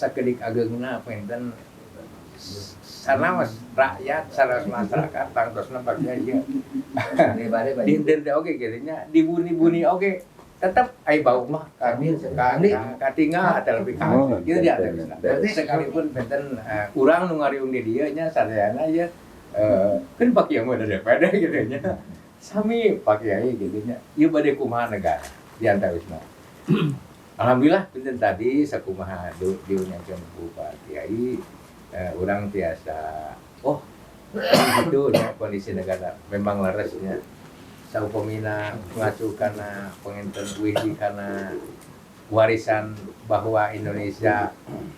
sakedik ageungna penten sanaos rakyat sanaos masyarakat tangtosna pakai ieu di oge kitu nya dibuni-buni oge tetap ai bau mah katinggal atau lebih kaget kieu dia sekalipun penten urang nu ngariung di dieu nya sadayana ieu kan Pak Kiai mah dari DPD gitu nya sami Pak Kiai gitu nya ieu bade kumaha negara di antawisna alhamdulillah pinten tadi sakumaha diunyakeun ku Pak Kiai urang tiasa gitu nya kondisi negara memang leresnya saupamina ngacu kana pengenten wiji kana warisan bahwa Indonesia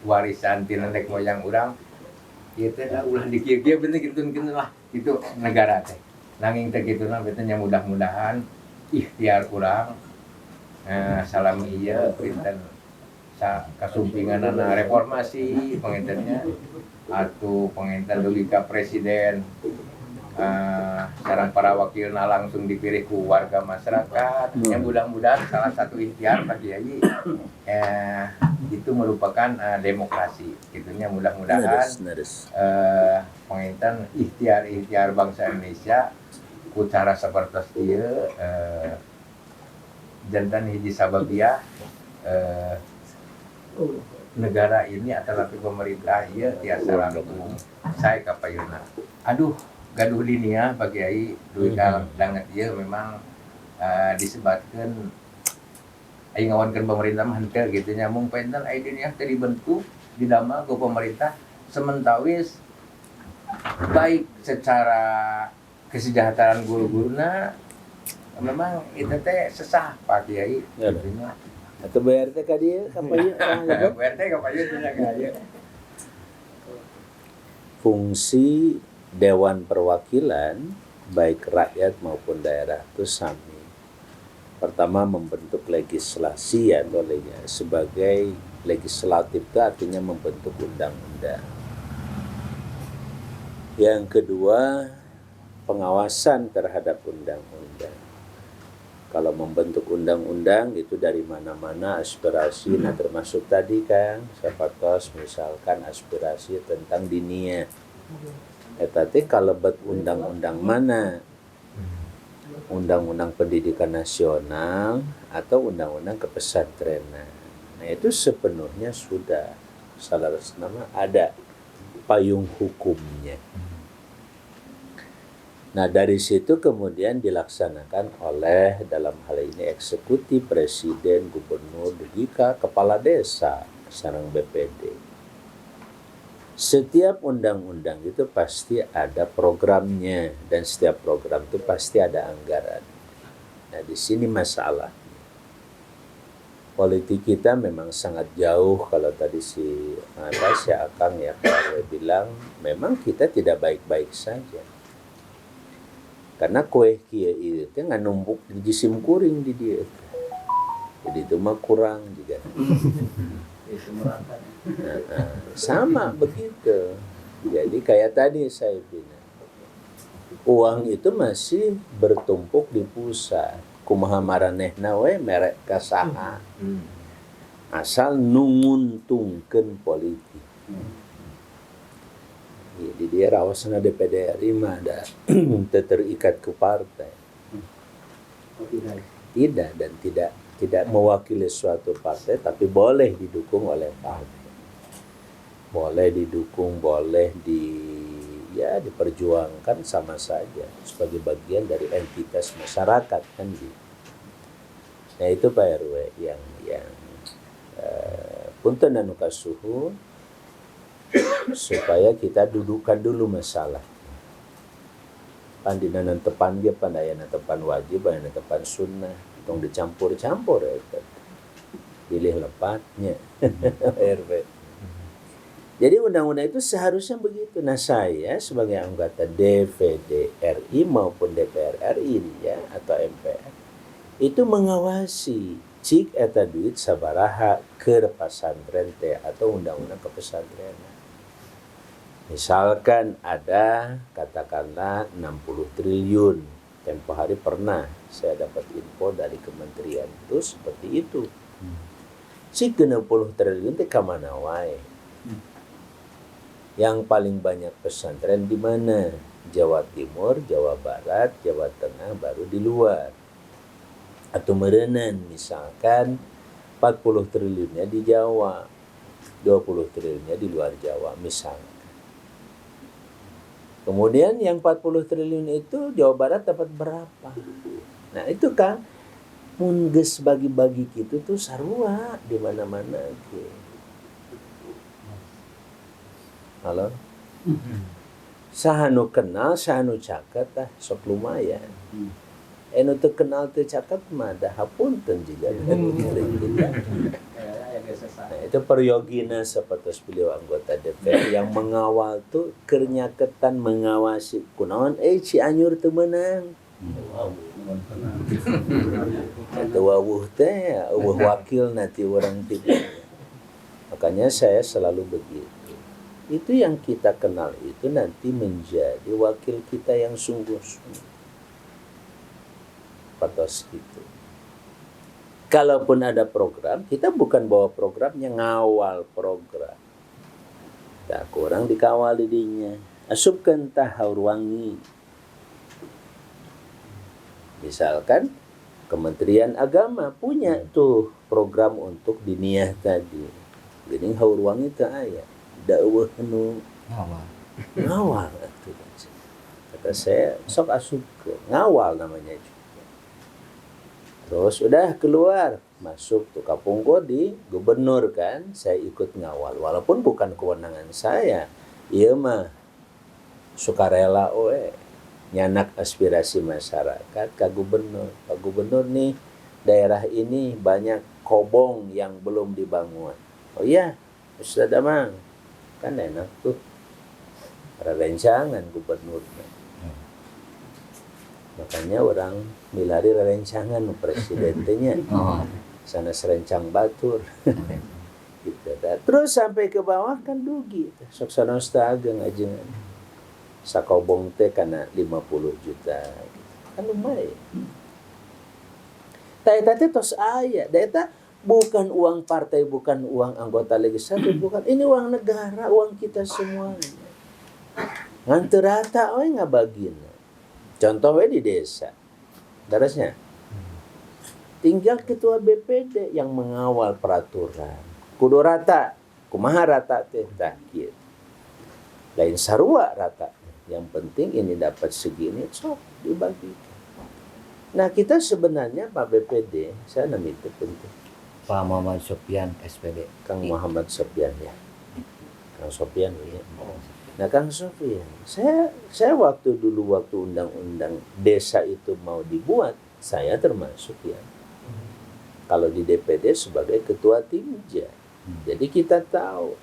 warisan ti nenek moyang urang ieu teh ulah dikieu-kieu bener kitu lah itu negara teh nanging teh kituna betul nya mudah-mudahan ikhtiar urang salami ieu pinten kasumpinganana reformasi pengentennya atau pengenten dugi ka presiden sareng para wakilna langsung dipilih ku warga masyarakat yang mudah-mudahan salah satu ikhtiar Pak Kiai itu merupakan demokrasi gitunya mudah-mudahan pengenten ikhtiar bangsa Indonesia ku cara seperti ieu jantan hiji sababiah negara ini atau pemerintah ieu tiasa langkung sae ka payuna aduh gaduh dinia Pak Kiai duit danget ieu memang disebutkeun aya ngawankeun pemerintah mah henteu kitu nya mung penten aya dinia teh dibentuk didamel ku pemerintah sementawis baik secara kesejahteraan guru-guruna memang itu teh sesah Pak Kiai kitu nya atau bayar teh ka dieu ka payun bayar teh ka payun nya ka dieu fungsi Dewan Perwakilan baik rakyat maupun daerah itu sami. Pertama membentuk legislasi atau sebagai legislatif itu artinya membentuk undang-undang. Yang kedua pengawasan terhadap undang-undang. Kalau membentuk undang-undang itu dari mana-mana aspirasi, nah termasuk tadi kan sapatos misalkan aspirasi tentang dinia. Eta teh kalebet undang-undang mana? Undang-undang pendidikan nasional atau undang-undang kepesantrenan. Nah itu sepenuhnya sudah salah nama ada payung hukumnya. Nah dari situ kemudian dilaksanakan oleh dalam hal ini eksekutif, presiden, gubernur, juga kepala desa, sareng BPD. Setiap undang-undang itu pasti ada programnya dan setiap program itu pasti ada anggaran. Nah di sini masalah. Politik kita memang sangat jauh kalau tadi si Akang ya bilang memang kita tidak baik-baik saja. Karena kue kia itu nggak numpuk di jisim kuring di dia. Jadi itu mah kurang juga. Sama begitu. Jadi kayak tadi saya bilang, uang itu masih bertumpuk di pusat. Kumaha maranehna we merek kasaha. Asal nunguntungkeun politik. Jadi dia rawasna DPD RI mah ada terikat ke partai. Tidak dan tidak mewakili suatu partai tapi boleh didukung oleh partai. Boleh didukung, boleh diperjuangkan sama saja sebagai bagian dari entitas masyarakat kan gitu. Nah itu Pak RW yang punten anu kasuhun supaya kita dudukkan dulu masalah. Pandina nantepan ge pandayana tepan wajib, pandayana tepan sunnah, tong dicampur-campur eta. Pilih lepatnya. RW. Jadi undang-undang itu seharusnya begitu. Nah saya sebagai anggota DPD RI maupun DPR RI ya atau MPR itu mengawasi cik eta duit sabaraha ke pesantren teh atau undang-undang kepesantrenan. Misalkan ada katakanlah 60 triliun. Tempo hari pernah saya dapat info dari kementerian itu seperti itu. Si 60 triliun teh ka mana wae? Yang paling banyak pesantren di mana? Jawa Timur, Jawa Barat, Jawa Tengah, baru di luar. Atau merenan misalkan 40 triliunnya di Jawa, 20 triliunnya di luar Jawa misalkan. Kemudian yang 40 triliun itu Jawa Barat dapat berapa? Nah itu kan mungges bagi-bagi gitu tuh sarua di mana-mana gitu. Halo? Sahanu kenal, sahanu caket lah, sok lumayan. Enu teu kenal teu caket mah dah hapunten juga dengan kita. Nah, itu periogina seperti beliau anggota DPR yang mengawal tuh kernyaketan mengawasi kunaon Cianjur teu meunang. Eta wawuh teh eueuh wakil nanti orang tidak. Makanya saya selalu begitu. Itu yang kita kenal itu nanti menjadi wakil kita yang sungguh-sungguh. Patos gitu. Kalaupun ada program, kita bukan bawa programnya, ngawal program. Tak kurang dikawal didinya. Asupkan tahau ruangi. Misalkan Kementerian Agama punya tuh program untuk diniyah tadi. Gini hau ruangi teu aya. Da eueuh nu ngawal atuh. Kata saya sok asupkeun, ngawal namanya juga. Terus udah keluar, masuk tuh kapungko di gubernur kan, saya ikut ngawal walaupun bukan kewenangan saya. Ieu mah sukarela we nyanak aspirasi masyarakat ka gubernur. Pak Gubernur nih daerah ini banyak kobong yang belum dibangun. Oh iya, Ustaz Amang. Kan enak tuh rencangan gubernurnya. Makanya orang milari rencangan presidennya. Sana serencang batur. Gitu. Terus sampai ke bawah kan dugi. Sok sanos teh ageng ajengan. Sakobong teh kana 50 juta. Kan lumayan. Ta eta teh tos aya. Da eta bukan uang partai, bukan uang anggota legislatif, bukan. Ini uang negara, uang kita semuanya. Ngan teu rata we ngabagina. Contoh we di desa. Darasnya. Tinggal ketua BPD yang mengawal peraturan. Kudu rata. Kumaha rata teh tah kieu. Lain sarua rata. Yang penting ini dapat segini, sok dibagi. Nah, kita sebenarnya Pak BPD, saya nama itu penting. Pak Muhammad Sofian SPD. Kang Muhammad Sofian ya. Kang Sofian ya. Nah, Kang Sofian, saya waktu undang-undang desa itu mau dibuat, saya termasuk ya. Kalau di DPD sebagai ketua timja. Jadi kita tahu.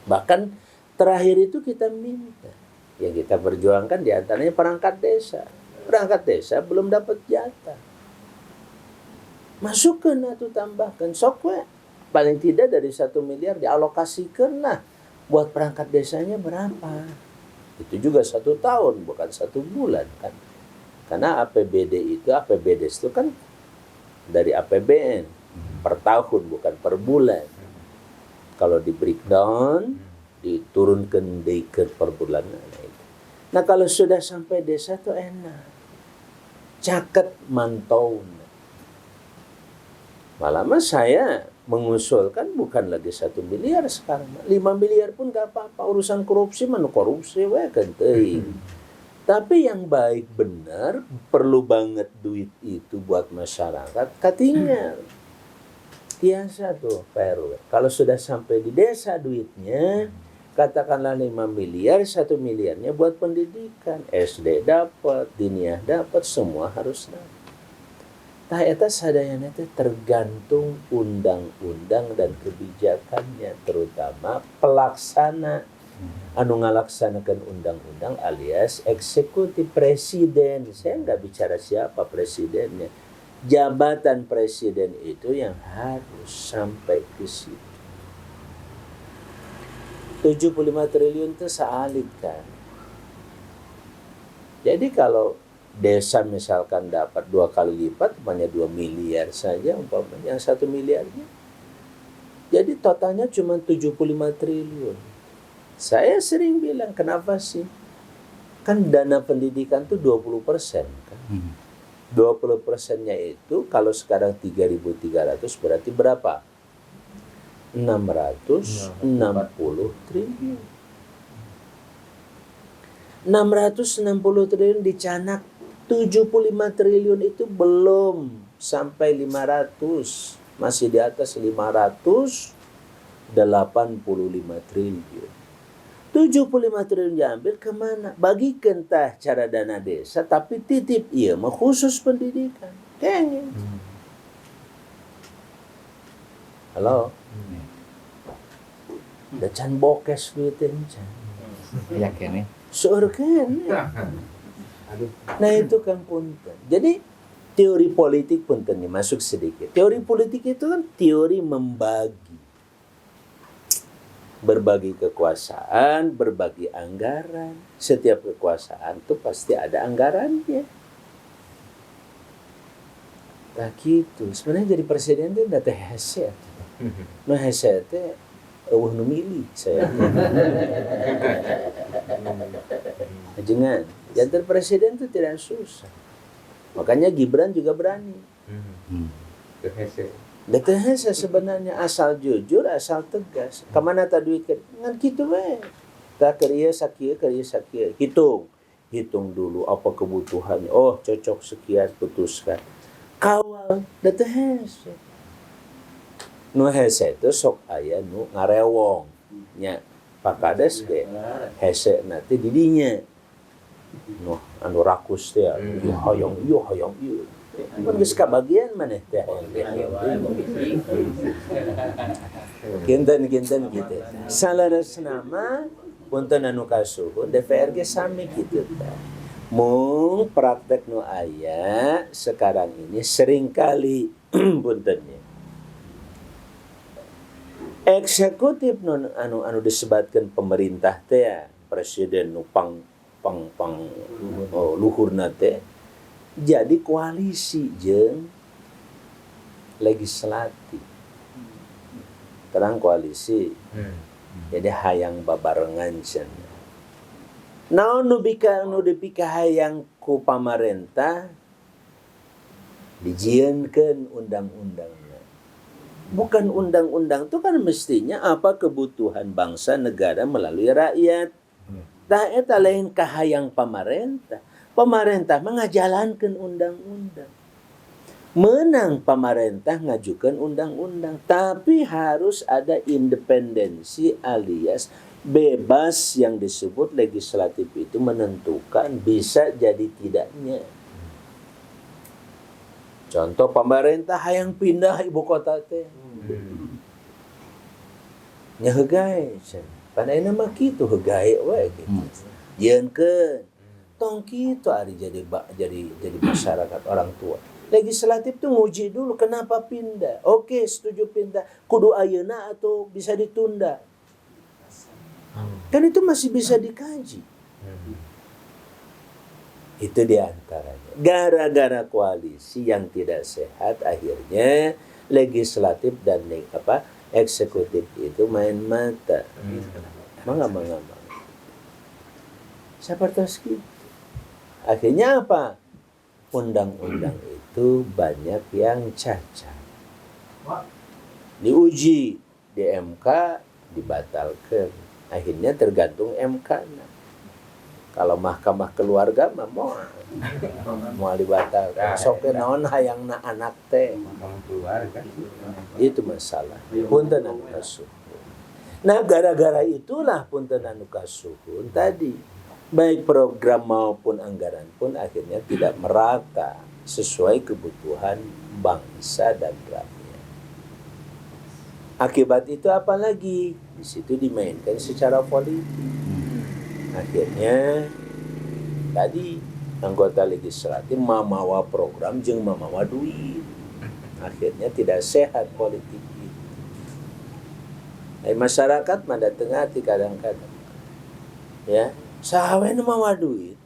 Bahkan terakhir itu kita minta. Yang kita perjuangkan diantaranya perangkat desa. Perangkat desa belum dapat jatah. Masukkan atau tambahkan sok we. Paling tidak dari 1 miliar dialokasikan nah buat perangkat desanya berapa. Itu juga 1 tahun bukan 1 bulan kan. Karena APBD itu kan dari APBN per tahun bukan per bulan. Kalau di breakdown diturunkan ke per bulan. Nah kalau sudah sampai desa tuh enak. Caket mantau. Malah saya mengusulkan bukan lagi 1 miliar sekarang. 5 miliar pun gak apa-apa. Urusan korupsi mana korupsi we kan teuing. Tapi yang baik benar perlu banget duit itu buat masyarakat katinggal. Biasa tuh Pak RW. Kalau sudah sampai di desa duitnya, katakanlah 5 miliar, 1 miliarnya buat pendidikan. SD dapat, diniyah dapat, semua harus dapat. Tah eta sadayana teh tergantung undang-undang dan kebijakannya, terutama pelaksana anu ngalaksanakeun undang-undang alias eksekutif presiden. Saya nggak bicara siapa presidennya. Jabatan presiden itu yang harus sampai ke situ. 75 triliun itu saalit kan. Jadi kalau desa misalkan dapat 2 kali lipat, hanya 2 miliar saja umpamanya, yang 1 miliarnya. Jadi Jadi totalnya cuma 75 triliun. Saya sering bilang, kenapa sih? Kan dana pendidikan tuh 20% kan. 20%-nya itu kalau sekarang 3.300 berarti berapa? 660 triliun. 660 triliun dicanak, 75 triliun itu belum sampai 500, masih di atas 585 triliun. 75 triliun diambil kemana? Bagikan tah cara dana desa, tapi titip iya mah khusus pendidikan. Kayaknya. Halo? Da can bokes duitnya can. Yakin nih. Seorang. Nah itu kan punten. Jadi teori politik punten nih masuk sedikit. Teori politik itu kan teori berbagi kekuasaan, berbagi anggaran. Setiap kekuasaan itu pasti ada anggarannya. Nah gitu. Sebenarnya jadi presiden itu udah teh heset. Nah heset teh nu milih saya. Jangan. Jadi presiden itu tidak susah. Makanya Gibran juga berani. Data hese sebenarnya asal jujur, asal tegas. Kemana tadi ngan gitu we. Tak kerja sakia. Hitung dulu apa kebutuhannya. Oh cocok sekian, putuskan. Kawal data hese. Nu hese itu sok aya nu ngarewong nya pakades ge hese nanti didinya nu anu rakus teh hoyong ieu mun geus kabagian maneh teh kinten kitu salaresna mah punten anu kasuhun DPR ge sami kitu teh mung praktek nu aya sekarang ini seringkali puntennya eksekutif anu disebatkan pemerintah teh ya, presiden nu pang luhurna teh jadi koalisi jeung legislatif. Terang koalisi. Jadi hayang babarengan cenah. Naon nu dipika hayang ku pamarentah dijieunkeun undang-undang. Bukan undang-undang itu kan mestinya apa kebutuhan bangsa negara melalui rakyat. Tah eta lain kahayang pamarentah. Pamarentah mengajalankan undang-undang. Menang pamarentah ngajukan undang-undang, tapi harus ada independensi alias bebas yang disebut legislatif itu menentukan bisa jadi tidaknya. Contoh pemerintah hayang pindah ibu kota teh. Nya hegae cenah. Padaina mah kitu hegae we gitu. Yeunkeun. Tong kitu ari jadi masyarakat orang tua. Legislatif tuh nguji dulu kenapa pindah. Oke, setuju pindah. Kudu ayeuna atau bisa ditunda. Kan itu masih bisa dikaji. Itu diantaranya. Gara-gara koalisi yang tidak sehat, akhirnya legislatif dan eksekutif itu main mata. Mangga. Seperti itu. Akhirnya apa? Undang-undang itu banyak yang cacat. Diuji di MK, dibatalkan. Akhirnya tergantung MK-nya. Kalau mahkamah keluarga mah mau dibatalkan. Soke naon hayangna anak teh. Itu masalah. Punten anu kasuhun. Nah, gara-gara itulah punten anu kasuhun tadi baik program maupun anggaran pun akhirnya tidak merata sesuai kebutuhan bangsa dan rakyat. Akibat itu apa lagi? Di situ dimainkan secara politik. Akhirnya tadi anggota legislatif mamawa program jeung mamawa duit. Akhirnya tidak sehat politik itu. Masyarakat mah datang hati kadang-kadang. Ya, sahawe nu mawa duit.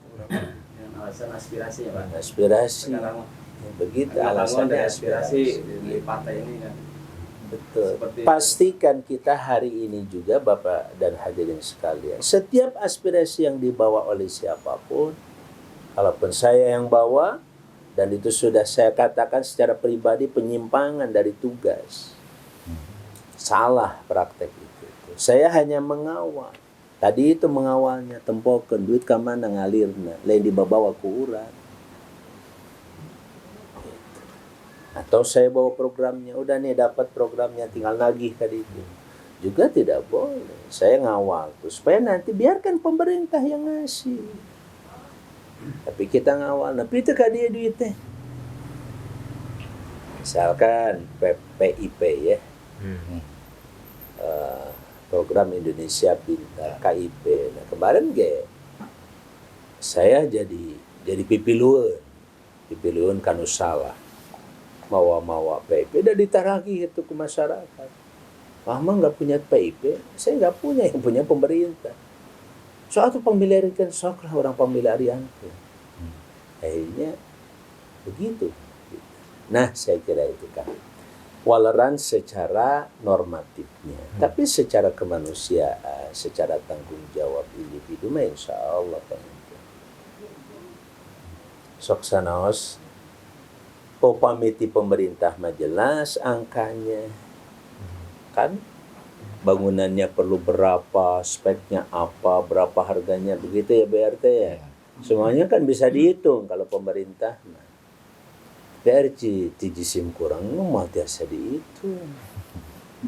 Alasan aspirasi ya, Pak. Aspirasi. Sekarang begitu alasannya aspirasi di partai ini kan. Betul. Seperti Pastikan kita hari ini juga Bapak dan hadirin sekalian, setiap aspirasi yang dibawa oleh siapapun, kalaupun saya yang bawa, dan itu sudah saya katakan secara pribadi penyimpangan dari tugas. Salah praktek itu. Saya hanya mengawal. Tadi itu mengawalnya, tempokeun duit ka mana ngalirna, lain dibawa ku urang. Atau saya bawa programnya, udah nih dapat programnya tinggal nagih tadi itu. Juga tidak boleh. Saya ngawal tuh supaya nanti biarkan pemerintah yang ngasih. Tapi kita ngawal, tapi itu ka dia duitnya. Misalkan PIP ya. Program Indonesia Pintar, KIP. Nah, kemarin saya jadi pipilueun kanu salah. Mawa PIP udah ditaragi itu ke masyarakat. Mama nggak punya PIP, saya nggak punya, yang punya pemerintah. Soal itu pemilihan sok lah orang pemilihan tuh. Akhirnya begitu. Nah, saya kira itu kan. Walaran secara normatifnya, tapi secara kemanusiaan, secara tanggung jawab individu, mah insya Allah kan. Sok sanaos. Pamiti pemerintah mah jelas angkanya. Kan bangunannya perlu berapa, speknya apa, berapa harganya, begitu ya BRT ya. Semuanya kan bisa dihitung kalau pemerintah mah. PRC tijisim kurang mah tiasa dihitung.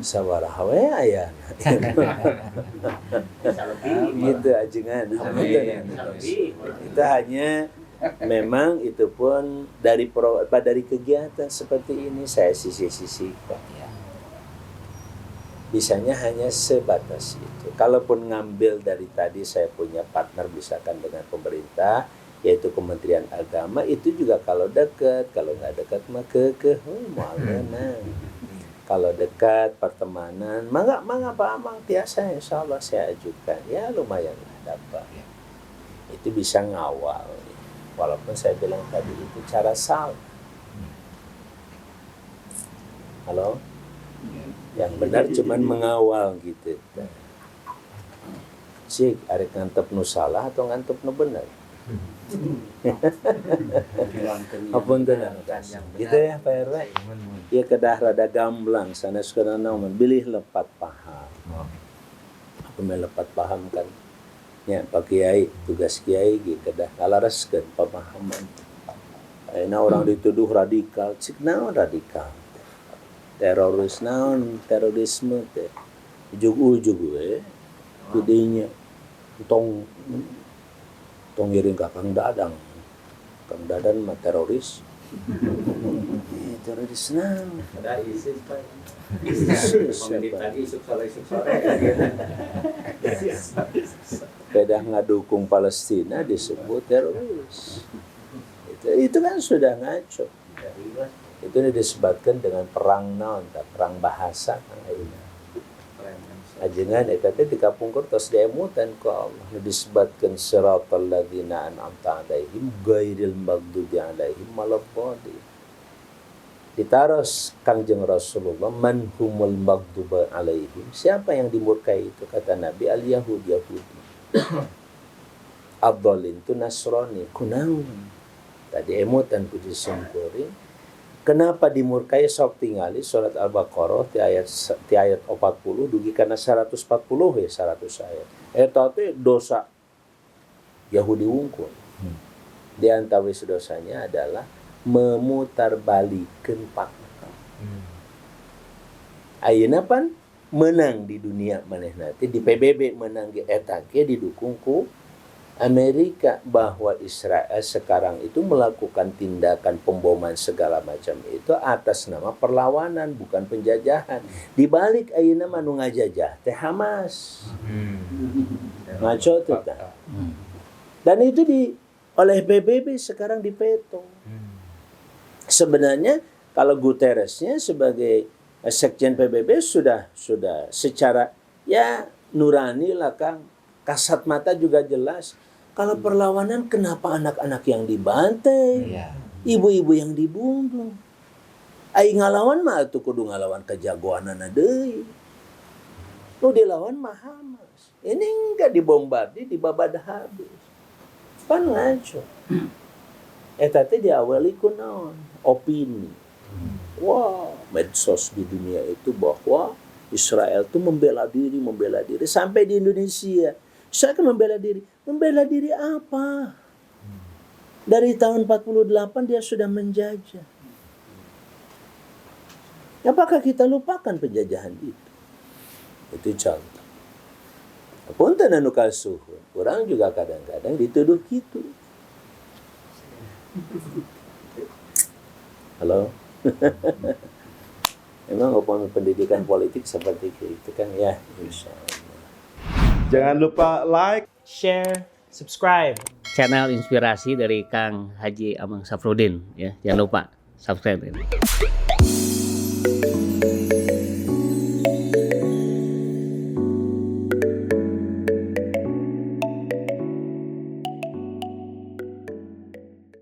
Sabaraha we aya. Gitu ajengan. Itu hanya memang itu pun dari kegiatan seperti ini saya sisihkan. Bisanya hanya sebatas itu. Kalaupun ngambil dari tadi saya punya partner misalkan dengan pemerintah, yaitu Kementerian Agama, itu juga kalau dekat, kalau nggak dekat mah mualana. Kalau dekat pertemanan, mangga Pak Amang biasa insya Allah saya ajukan. Ya lumayan lah dapat. Itu bisa ngawal. Walaupun saya bilang tadi itu cara salah. Halo? Yang benar cuman mengawal gitu. Cik, arek ngantep nu salah atau ngantep nu benar? Apunten. Gitu ya Pak RW. Ya kedah rada gamblang sanes kana naon bilih lepat paham. Apa mah lepat paham kan? Ya, Pak Kiai, tugas Kiai gitu kedah ngalareskeun pemahaman. Ayeuna orang dituduh radikal, cik naon radikal? Teroris naon, terorisme teh. Ujug-ujug we gedenya tong ngiring ka Kang Dadang. Kang Dadan mah teroris. Teroris naon? ada ISIS Pak. Siapa? Isuk sore. Kedah ngadukung Palestina disebut teroris. Itu kan sudah ngaco. Itu disebabkan dengan perang naon, perang bahasa kan ayeuna. Ajengan eta teh dikapungkur tos diemutan ku Allah. Disebabkan siratal ladzina an'amta 'alaihim ghairil maghdubi 'alaihim waladdallin. Ditaros Kangjeng Rasulullah man humul maghdubi 'alaihim. Siapa yang dimurkai itu kata Nabi al-Yahudi. Abdolin itu Nasrani, kunaon. Tadi emutan ku disungkurin. Kenapa dimurkai sok tingali surat Al-Baqarah ti ayat 40 dugi kana 140 ya 100 ayat. Eta teh dosa Yahudi wungkul. Di antawis dosanya adalah memutarbalikeun fakta. Ayeuna pan menang di dunia manehna teh di PBB menang ge eta ge didukung ku Amerika, bahwa Israel sekarang itu melakukan tindakan pemboman segala macam itu atas nama perlawanan bukan penjajahan. Di balik ayeuna mah nu ngajajah teh Hamas. Ngaco tuh tah. Dan itu oleh PBB sekarang dipeto. Sebenarnya kalau Guterresnya sebagai sekjen PBB sudah secara ya nurani lah Kang. Kasat mata juga jelas. Kalau perlawanan kenapa anak-anak yang dibantai? Ibu-ibu yang dibunuh? Ai ngalawan mah atuh kudu ngalawan kejagoanana deui. Nu dilawan mah Hamas. Ini enggak dibombardir, dibabad habis. Pan ngaco. Eta teh diawali ku naon? Opini. Wah, medsos di dunia itu bahwa Israel itu membela diri. Sampai di Indonesia. Saya akan membela diri. Membela diri apa? Dari tahun 48 dia sudah menjajah. Apakah kita lupakan penjajahan itu? Itu contoh. Punten anu kasuhun. Orang juga kadang-kadang dituduh gitu. Halo? Emang ngomong pendidikan politik seperti itu kan ya, insya Allah. Jangan lupa like, share, subscribe. Channel inspirasi dari Kang Haji Amang Safruddin ya. Jangan lupa subscribe.